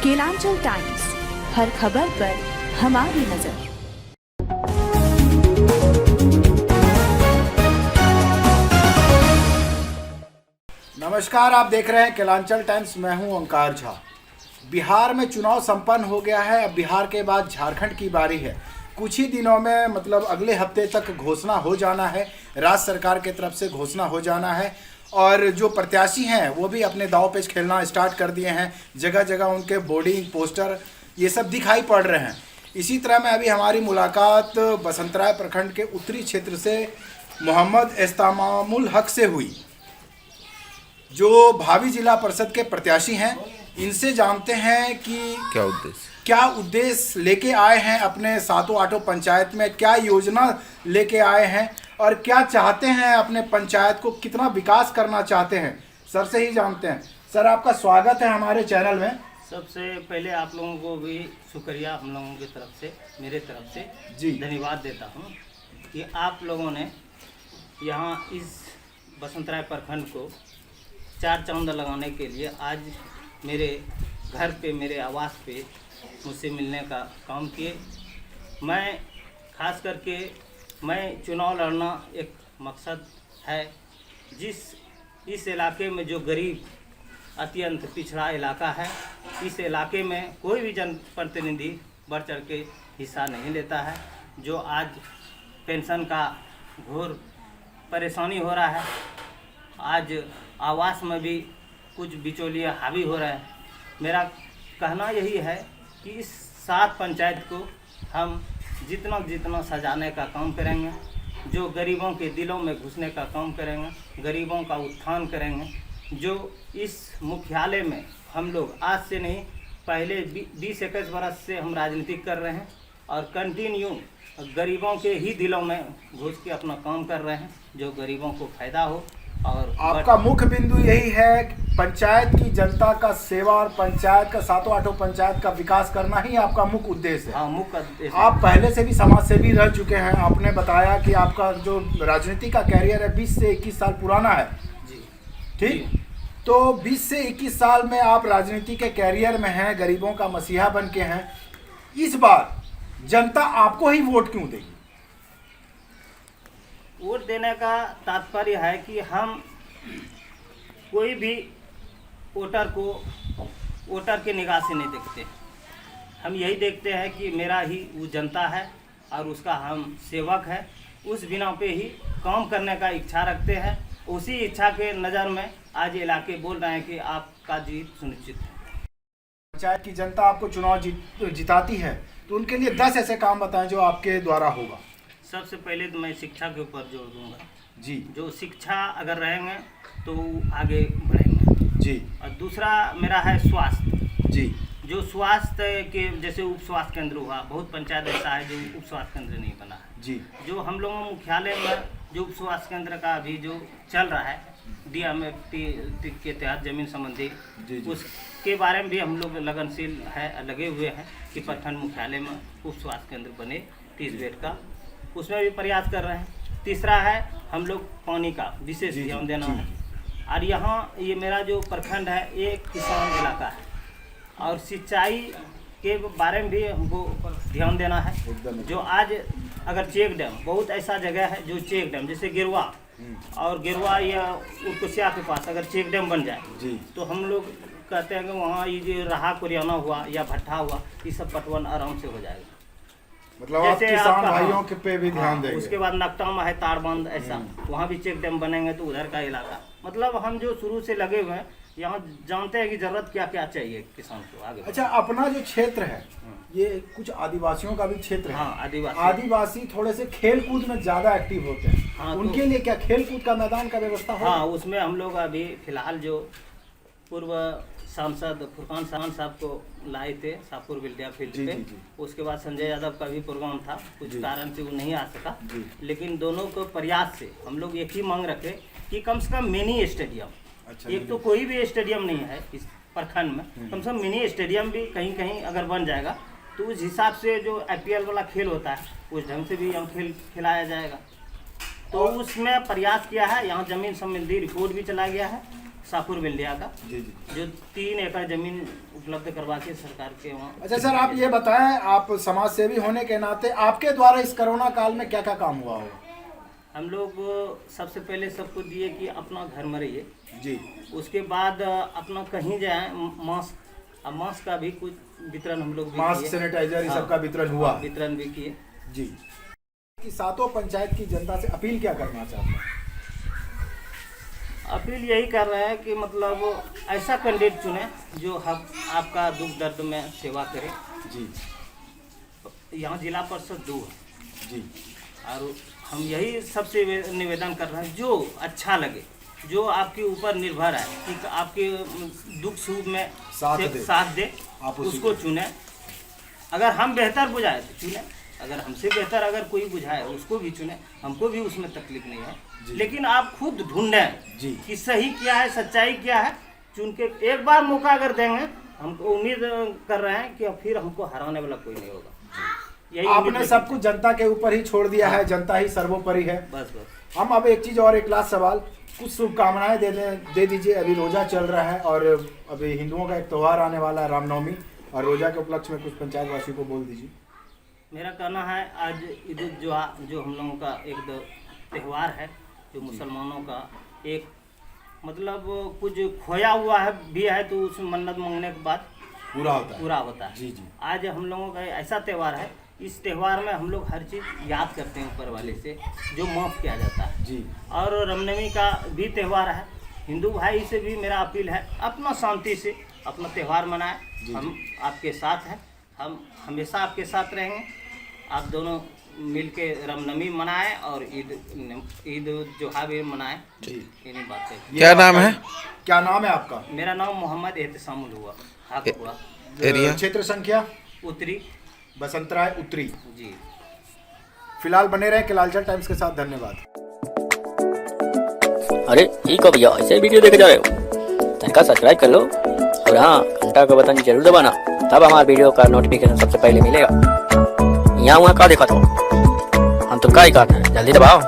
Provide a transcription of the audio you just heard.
Kelanchal times, हर खबर पर हमारी नजर। नमस्कार, आप देख रहे हैं केलांचल टाइम्स। मैं हूं ओंकार झा। बिहार में चुनाव संपन्न हो गया है। अब बिहार के बाद झारखंड की बारी है। कुछ ही दिनों में मतलब अगले हफ्ते तक घोषणा हो जाना है, राज्य सरकार की तरफ से घोषणा हो जाना है। और जो प्रत्याशी हैं वो भी अपने दांव पेच खेलना स्टार्ट कर दिए हैं। जगह जगह उनके बोर्डिंग पोस्टर ये सब दिखाई पड़ रहे हैं। इसी तरह में अभी हमारी मुलाकात बसंतराय प्रखंड के उत्तरी क्षेत्र से मोहम्मद इस्तेमामुल हक से हुई, जो भावी जिला परिषद के प्रत्याशी हैं। इनसे जानते हैं कि क्या उद्देश्य लेके आए हैं अपने सातों आठों पंचायत में, क्या योजना लेके आए हैं और क्या चाहते हैं अपने पंचायत को, कितना विकास करना चाहते हैं। सर से ही जानते हैं। सर, आपका स्वागत है हमारे चैनल में। सबसे पहले आप लोगों को भी शुक्रिया हम लोगों की तरफ से, मेरे तरफ से जी धन्यवाद देता हूं कि आप लोगों ने यहाँ इस बसंतराय प्रखंड को चार चांद लगाने के लिए आज मेरे घर पे, मेरे आवास पे मुझसे मिलने का काम किए। मैं खास करके चुनाव लड़ना एक मकसद है। इस इलाके में जो गरीब अत्यंत पिछड़ा इलाका है, इस इलाके में कोई भी जनप्रतिनिधि बढ़ चढ़ के हिस्सा नहीं लेता है। जो आज पेंशन का घोर परेशानी हो रहा है, आज आवास में भी कुछ बिचौलिए हावी हो रहे हैं। मेरा कहना यही है कि इस 7 पंचायत को हम जितना सजाने का काम करेंगे, जो गरीबों के दिलों में घुसने का काम करेंगे, गरीबों का उत्थान करेंगे। जो इस मुख्यालय में हम लोग आज से नहीं, पहले 20-21 बरस से हम राजनीति कर रहे हैं और कंटिन्यू गरीबों के ही दिलों में घुस के अपना काम कर रहे हैं, जो गरीबों को फायदा हो। और आपका मुख्य बिंदु यही है कि पंचायत की जनता का सेवा और पंचायत का सातों आठों पंचायत का विकास करना ही आपका मुख्य उद्देश्य है। हाँ, मुख्य उद्देश्य। आप पहले से भी समाज सेवी रह चुके हैं। आपने बताया कि आपका जो राजनीति का कैरियर है 20 से 21 साल पुराना है। जी, ठीक। तो 20 से 21 साल में आप राजनीति के कैरियर में हैं, गरीबों का मसीहा बन के हैं। इस बार जनता आपको ही वोट क्यों देगी? वोट देने का तात्पर्य है कि हम कोई भी वोटर को वोटर के निगाह से नहीं देखते। हम यही देखते हैं कि मेरा ही वो जनता है और उसका हम सेवक है। उस बिना पे ही काम करने का इच्छा रखते हैं। उसी इच्छा के नज़र में आज इलाके बोल रहे हैं कि आपका जीत सुनिश्चित है। पंचायत की जनता आपको चुनाव जिताती है तो उनके लिए 10 ऐसे काम बताएं जो आपके द्वारा होगा। सबसे पहले तो मैं शिक्षा के ऊपर जोर दूंगा जी। जो शिक्षा अगर रहेंगे तो आगे बढ़ेंगे जी। और दूसरा मेरा है स्वास्थ्य जी। जो स्वास्थ्य के जैसे उप स्वास्थ्य केंद्र हुआ, बहुत पंचायत ऐसा है जो उप स्वास्थ्य केंद्र नहीं बना है जी। जो हम लोगों मुख्यालय में जो उप स्वास्थ्य केंद्र का अभी जो चल रहा है DMFT के तहत जमीन संबंधी, उसके बारे में भी हम लोग लगनशील है, लगे हुए हैं कि प्रखंड मुख्यालय में उप स्वास्थ्य केंद्र बने 30 बेड का, उसमें भी प्रयास कर रहे हैं। तीसरा है हम लोग पानी का विशेष ध्यान देना है। और यहाँ ये मेरा जो प्रखंड है ये किसान इलाका है और सिंचाई के बारे में भी हमको ध्यान देना है। जो आज अगर चेक डैम, बहुत ऐसा जगह है जो चेक डैम जैसे गिरवा और गिरवा या उर्कुसिया के पास अगर चेक डैम बन जाए तो हम लोग कहते हैं कि वहाँ ये जो रहा कुरियाना हुआ या भट्ठा हुआ, ये सब पटवन आराम से हो जाएगा। मतलब आप किसान भाइयों के पे भी ध्यान देंगे। उसके बाद नकटामा है तारबंद, ऐसा वहाँ भी चेक डैम बनेंगे तो उधर का इलाका, मतलब हम जो शुरू से लगे हुए हैं यहाँ जानते हैं कि जरूरत क्या क्या चाहिए किसान को आगे। अच्छा, अपना जो क्षेत्र है ये कुछ आदिवासियों का भी क्षेत्र है। हाँ, आदिवासी थोड़े से खेल कूद में ज्यादा एक्टिव होते हैं। हाँ, उनके लिए क्या खेल कूद का मैदान का व्यवस्था हो? हाँ, उसमें हम लोग अभी फिलहाल जो पूर्व सांसद फुरकान साहब को लाए थे शाहपुर विद्या फील्ड पे। उसके बाद संजय यादव का भी प्रोग्राम था, कुछ कारण से वो नहीं आ सका। लेकिन दोनों को प्रयास से हम लोग एक ही मांग रखे कि कम से कम मिनी स्टेडियम, एक तो कोई भी स्टेडियम नहीं है इस प्रखंड में, कम से कम मिनी स्टेडियम भी कहीं कहीं अगर बन जाएगा तो उस हिसाब से जो IPL वाला खेल होता है उस ढंग से भी हम खेल खिलाया जाएगा। तो उसमें प्रयास किया है। यहाँ जमीन संबंधी रिपोर्ट भी चला गया है शाहपुर बिल्डिया का, जी जी। जो 3 एकड़ जमीन उपलब्ध करवा के सरकार के वहाँ। अच्छा सर, आप ये बताएं, आप समाज सेवी होने के नाते आपके द्वारा इस कोरोना काल में क्या क्या काम हुआ हो? हम लोग सबसे पहले सबको दिए कि अपना घर में रहिए जी। उसके बाद अपना कहीं जाए मास्क, अब मास्क का भी कुछ वितरण हम लोग भी मास्क, किए। सैनिटाइजर, हाँ, सबका वितरण हुआ। वितरण भी किए। जी। कि सातों पंचायत की जनता से अपील क्या करना चाहते हैं? अपील यही कर रहे हैं कि मतलब ऐसा कैंडिडेट चुने जो हम आपका दुख दर्द में सेवा करे। जी यहाँ जिला परिषद 2 है जी। और हम यही सबसे निवेदन कर रहे हैं, जो अच्छा लगे, जो आपके ऊपर निर्भर है कि आपके दुख सुख में साथ दे, आप उसको चुने। अगर हम बेहतर बुझाए तो चुने, अगर हमसे बेहतर अगर कोई बुझाए उसको भी चुने, हमको भी उसमें तकलीफ नहीं है। लेकिन आप खुद ढूंढें कि सही क्या है, सच्चाई क्या है, चुन के एक बार मौका अगर देंगे, हमको उम्मीद कर रहे हैं कि फिर हमको हराने वाला कोई नहीं होगा। यही आपने सब कुछ जनता के ऊपर ही छोड़ दिया है, जनता ही सर्वोपरि है। बस बस। हम अब एक चीज और, एक लास्ट सवाल, कुछ शुभकामनाएं दे दीजिए। अभी रोजा चल रहा है और अभी हिंदुओं का एक त्यौहार आने वाला है, रामनवमी, और रोजा के उपलक्ष्य में कुछ पंचायत वासियों को बोल दीजिए। मेरा कहना है आज ईद उल जुहा जो हम लोगों का एक त्यौहार है, जो मुसलमानों का एक मतलब कुछ खोया हुआ है भी है तो उस मन्नत मांगने के बाद पूरा होता है। जी जी। आज हम लोगों का ऐसा त्यौहार है, इस त्यौहार में हम लोग हर चीज़ याद करते हैं ऊपर वाले से, जो माफ़ किया जाता है जी। और रामनवमी का भी त्यौहार है। हिंदू भाई से भी मेरा अपील है, अपना शांति से अपना त्यौहार मनाएं। हम आपके साथ हैं, हम हमेशा आपके साथ रहेंगे। आप दोनों मिलके रामनवमी मनाएं और ईद जोहा भी मनाएं। इन्हीं बात है। क्या नाम है? क्या नाम है आपका? मेरा नाम मोहम्मद एहतसामुल हुआ। एरिया? क्षेत्र संख्या? उत्तरी, बसंतराय उत्तरी। जी। फिलहाल बने रहे केलांचल टाइम्स के साथ। धन्यवाद। अरे ठीक है भैया, ऐसे वीडियो देखे जा रहे हो? तनिका सब्सक्राइब कर लो और हाँ, घंटा का बटन जरूर दबाना, तब हमारे वीडियो का नोटिफिकेशन सबसे पहले मिलेगा। यहाँ वहाँ का देखा तो हम तो का ही काटना है, जल्दी दबाओ।